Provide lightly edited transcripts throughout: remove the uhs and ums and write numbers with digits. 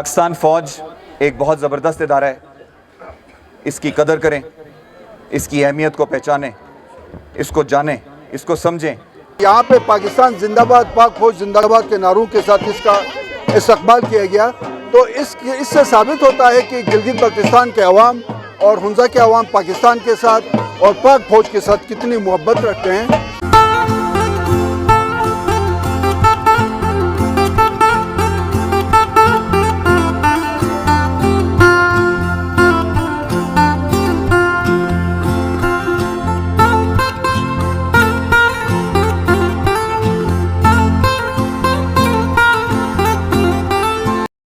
पाकिस्तान फ़ौज एक बहुत ज़बरदस्त इदारा है, इसकी कदर करें, इसकी अहमियत को पहचानें, इसको जानें, इसको समझें। यहाँ पे पाकिस्तान जिंदाबाद, पाक फौज जिंदाबाद के नारों के साथ इसका इस्तकबाल किया गया, तो इससे साबित होता है कि गिलगित बल्तिस्तान के अवाम और हुंजा के अवाम पाकिस्तान के साथ और पाक फौज के साथ कितनी मोहब्बत रखते हैं।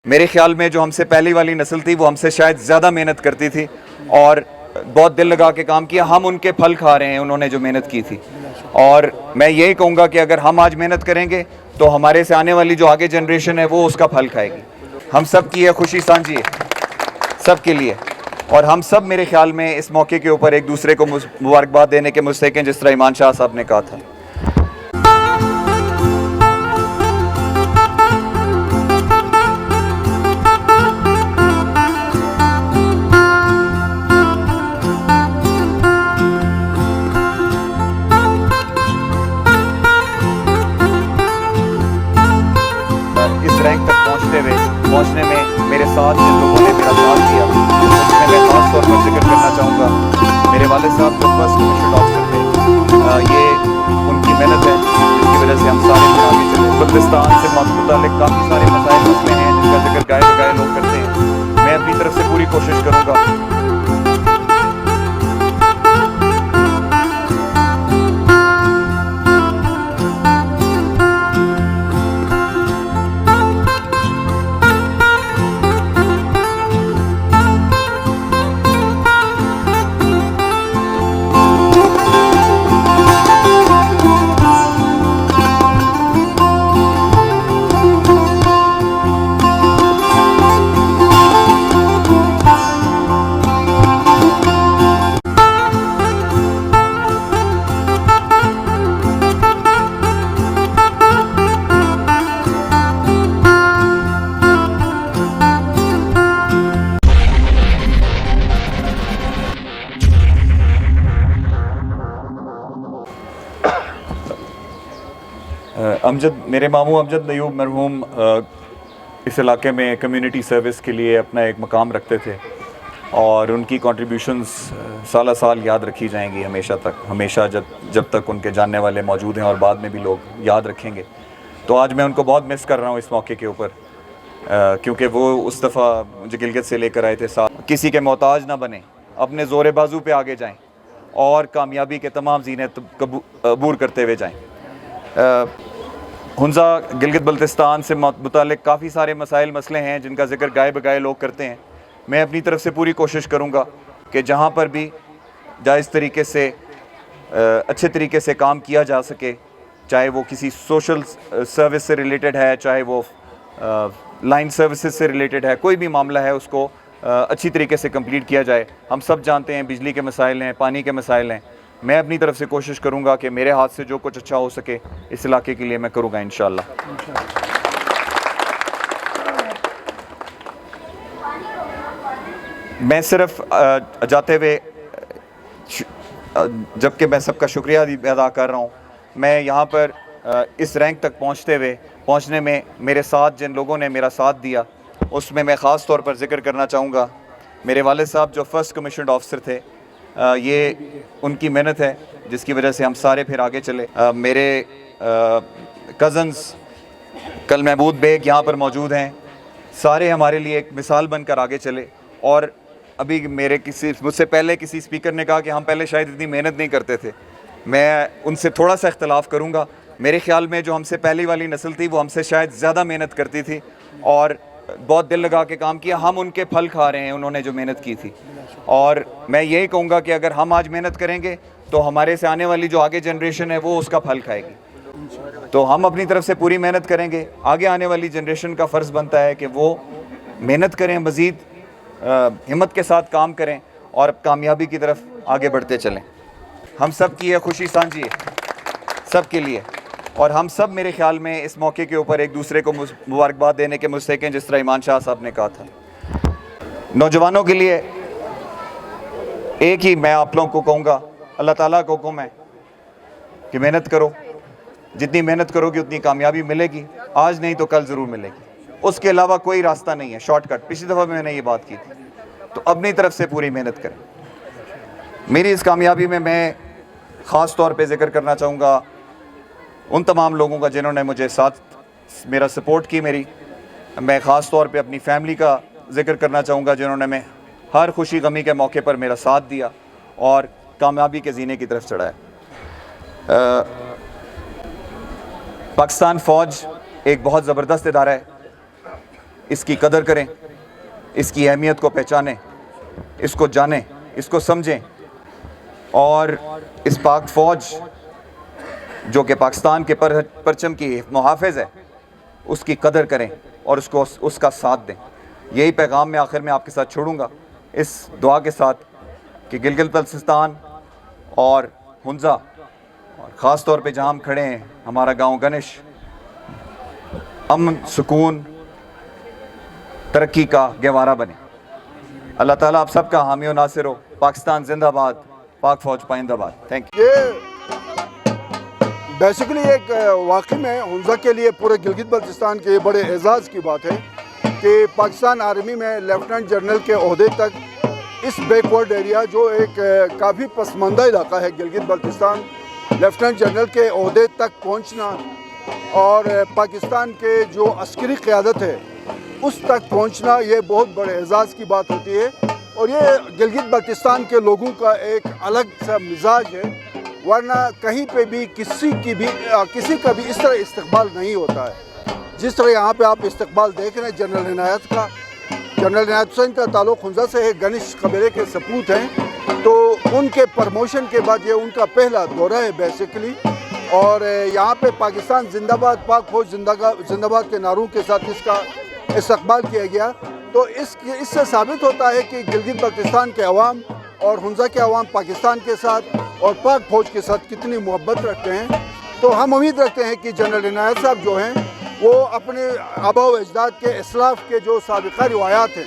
मेरे ख्याल में जो हमसे पहली वाली नस्ल थी वो हमसे शायद ज़्यादा मेहनत करती थी और बहुत दिल लगा के काम किया। हम उनके फल खा रहे हैं, उन्होंने जो मेहनत की थी। और मैं यही कहूँगा कि अगर हम आज मेहनत करेंगे तो हमारे से आने वाली जो आगे जनरेशन है वो उसका फल खाएगी। हम सब की ये खुशी सांझी है, सब के लिए। और हम सब मेरे ख्याल में इस मौके के ऊपर एक दूसरे को मुबारकबाद देने के मुस्तहिक हैं, जिस तरह ईमान शाह साहब ने कहा था। रैंक तक पहुंचने में मेरे साथ जिन लोगों ने मेरा साथ दिया, उसमें मैं खास तौर पर जिक्र करना चाहूँगा मेरे वाले साहब जो फर्स्ट कमीशन ऑफिसर थे। ये उनकी मेहनत है जिसकी वजह से हम सारे आगे चले। बल्तिस्तान से मुताल्लिक काफ़ी सारे मसाइल मसले हैं जिनका जिक्र गाए बगाए लोग करते हैं। मैं अपनी तरफ से पूरी कोशिश करूँगा अमजद, मेरे मामू अमजद नयूब मरहूम इस इलाके में कम्युनिटी सर्विस के लिए अपना एक मकाम रखते थे और उनकी कंट्रीब्यूशंस साल साल याद रखी जाएंगी हमेशा जब तक उनके जानने वाले मौजूद हैं और बाद में भी लोग याद रखेंगे। तो आज मैं उनको बहुत मिस कर रहा हूँ इस मौके के ऊपर, क्योंकि वो उस दफ़ा मुझे गिलगित से लेकर आए थे साथ। किसी के मोहताज ना बने, अपने ज़ोर बाजू पे आगे जाएं और कामयाबी के तमाम ज़ीने अबूर करते हुए जाएं। हुंजा गिलगित बल्तिस्तान से मुताल्लिक काफ़ी सारे मसाइल मसले हैं जिनका जिक्र गाए बगाए लोग करते हैं। मैं अपनी तरफ से पूरी कोशिश करूँगा कि जहाँ पर भी जायज़ तरीके से अच्छे तरीके से काम किया जा सके, चाहे वो किसी सोशल सर्विस से रिलेटेड है, चाहे वो लाइन सर्विसेज से रिलेटेड है, कोई भी मामला है उसको अच्छी तरीके से कंप्लीट किया जाए। हम सब जानते हैं बिजली के मसाइल हैं, पानी के मसाइल हैं। मैं अपनी तरफ से कोशिश करूंगा कि मेरे हाथ से जो कुछ अच्छा हो सके इस इलाके के लिए मैं करूंगा इंशाअल्लाह। मैं सिर्फ जाते हुए जबकि मैं सबका शुक्रिया अदा कर रहा हूं, मैं यहाँ पर इस रैंक तक पहुँचने में मेरे साथ जिन लोगों ने मेरा साथ दिया उसमें मैं ख़ास तौर पर जिक्र करना चाहूँगा मेरे वालिद साहब जो फर्स्ट कमीशन ऑफिसर थे। ये उनकी मेहनत है जिसकी वजह से हम सारे फिर आगे चले। मेरे कज़न्स कल महमूद बेग यहाँ पर मौजूद हैं, सारे हमारे लिए एक मिसाल बनकर आगे चले। और अभी मुझसे पहले किसी स्पीकर ने कहा कि हम पहले शायद इतनी मेहनत नहीं करते थे। मैं उनसे थोड़ा सा इख्तलाफ करूँगा। मेरे ख्याल में जो हमसे पहली वाली नस्ल थी वो हमसे शायद ज़्यादा मेहनत करती थी और बहुत दिल लगा के काम किया। हम उनके फल खा रहे हैं, उन्होंने जो मेहनत की थी। और मैं यही कहूँगा कि अगर हम आज मेहनत करेंगे तो हमारे से आने वाली जो आगे जनरेशन है वो उसका फल खाएगी। तो हम अपनी तरफ से पूरी मेहनत करेंगे। आगे आने वाली जनरेशन का फ़र्ज़ बनता है कि वो मेहनत करें, मज़ीद हिम्मत के साथ काम करें और कामयाबी की तरफ आगे बढ़ते चलें। हम सब की यह खुशी सांझी है, सब के लिए। اور ہم سب میرے خیال میں اس موقع کے اوپر ایک دوسرے کو مبارکباد دینے کے مستحق ہیں، جس طرح ایمان شاہ صاحب نے کہا تھا۔ نوجوانوں کے لیے ایک ہی میں آپ لوگوں کو کہوں گا، اللہ تعالیٰ کا حکم ہے کہ محنت کرو، جتنی محنت کرو گی اتنی کامیابی ملے گی، آج نہیں تو کل ضرور ملے گی، اس کے علاوہ کوئی راستہ نہیں ہے شارٹ کٹ۔ پچھلی دفعہ میں نے یہ بات کی تھی، تو اپنی طرف سے پوری محنت کریں۔ میری اس کامیابی میں خاص طور پہ ذکر کرنا چاہوں گا ان تمام لوگوں کا جنہوں نے مجھے ساتھ میرا سپورٹ کی میں خاص طور پہ اپنی فیملی کا ذکر کرنا چاہوں گا جنہوں نے میں ہر خوشی غمی کے موقع پر میرا ساتھ دیا اور کامیابی کے زینے کی طرف چڑھایا۔ پاکستان فوج ایک بہت زبردست ادارہ ہے، اس کی قدر کریں، اس کی اہمیت کو پہچانیں، اس کو جانیں، اس کو سمجھیں، اور اس پاک فوج جو کہ پاکستان کے پرچم کی محافظ ہے اس کی قدر کریں اور اس کا ساتھ دیں۔ یہی پیغام میں آخر میں آپ کے ساتھ چھوڑوں گا، اس دعا کے ساتھ کہ گلگت بلتستان اور ہنزا، اور خاص طور پہ جہاں ہم کھڑے ہیں ہمارا گاؤں گنش، امن، سکون، ترقی کا گہوارہ بنے۔ اللہ تعالیٰ آپ سب کا حامی و ناصر ہو۔ پاکستان زندہ باد، پاک فوج پائندہ باد۔ Thank you. یہ بیسیکلی ایک واقعی میں ہنزا کے لیے پورے گلگت بلتستان کے بڑے اعزاز کی بات ہے کہ پاکستان آرمی میں لیفٹیننٹ جنرل کے عہدے تک اس بیک ورڈ ایریا جو ایک کافی پسماندہ علاقہ ہے گلگت بلتستان، لیفٹیننٹ جنرل کے عہدے تک پہنچنا اور پاکستان کے جو عسکری قیادت ہے اس تک پہنچنا، یہ بہت بڑے اعزاز کی بات ہوتی ہے، اور یہ گلگت بلتستان کے لوگوں کا ایک الگ سا مزاج ہے، ورنہ کہیں پہ بھی کسی کا بھی اس طرح استقبال نہیں ہوتا ہے جس طرح یہاں پہ آپ استقبال دیکھ رہے ہیں جنرل عنایت کا۔ جنرل عنایت حسین کا تعلق ہنزا سے ہے، گنش قبیلے کے سپوت ہیں، تو ان کے پرموشن کے بعد یہ ان کا پہلا دورہ ہے بیسیکلی، اور یہاں پہ پاکستان زندہ باد، پاک فوج زندہ باد کے نعروں کے ساتھ اس کا استقبال کیا گیا۔ تو اس سے ثابت ہوتا ہے کہ گلگت بلتستان کے عوام اور ہنزا کے عوام پاکستان کے ساتھ اور پاک فوج کے ساتھ کتنی محبت رکھتے ہیں۔ تو ہم امید رکھتے ہیں کہ جنرل عنایت صاحب جو ہیں وہ اپنے آباء و اجداد کے اسلاف کے جو سابقہ روایات ہیں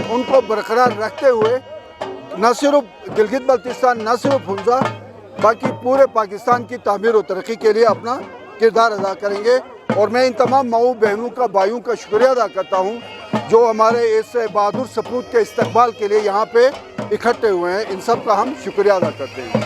ان کو برقرار رکھتے ہوئے نہ صرف گلگت بلتستان، نہ صرف ہنزا، باقی پورے پاکستان کی تعمیر و ترقی کے لیے اپنا کردار ادا کریں گے۔ اور میں ان تمام ماؤں بہنوں کا، بھائیوں کا شکریہ ادا کرتا ہوں جو ہمارے اس بہادر سپوت کے استقبال کے لیے یہاں پہ اکٹھے ہوئے ہیں، ان سب کا ہم شکریہ ادا کرتے ہیں۔